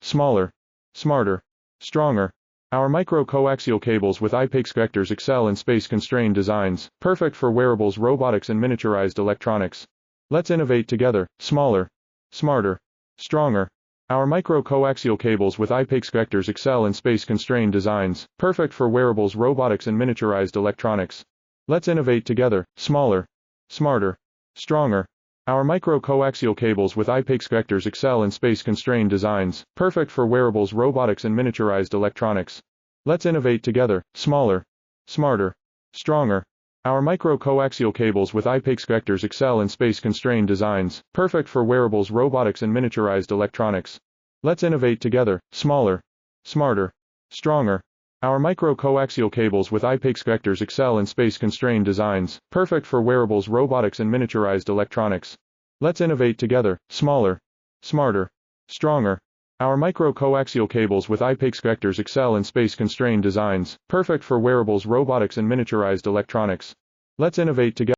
smaller, smarter, stronger. Our micro-coaxial cables with IPEX connectors excel in space-constrained designs, perfect for wearables, robotics and miniaturized electronics. Let's innovate together, smaller, smarter, stronger. Our micro-coaxial cables with IPEX connectors excel in space-constrained designs, perfect for wearables, robotics and miniaturized electronics. Let's innovate together, smaller, smarter, stronger. Our micro-coaxial cables with IPEX connectors excel in space-constrained designs, perfect for wearables, robotics and miniaturized electronics. Let's innovate together, smaller, smarter, stronger. Our micro-coaxial cables with IPEX connectors excel in space-constrained designs, perfect for wearables, robotics and miniaturized electronics. Let's innovate together, smaller, smarter, stronger. Our micro-coaxial cables with IPEX connectors excel in space-constrained designs, perfect for wearables, robotics and miniaturized electronics. Let's innovate together, smaller, smarter, stronger. Our micro-coaxial cables with IPEX connectors excel in space-constrained designs, perfect for wearables, robotics and miniaturized electronics. Let's innovate together.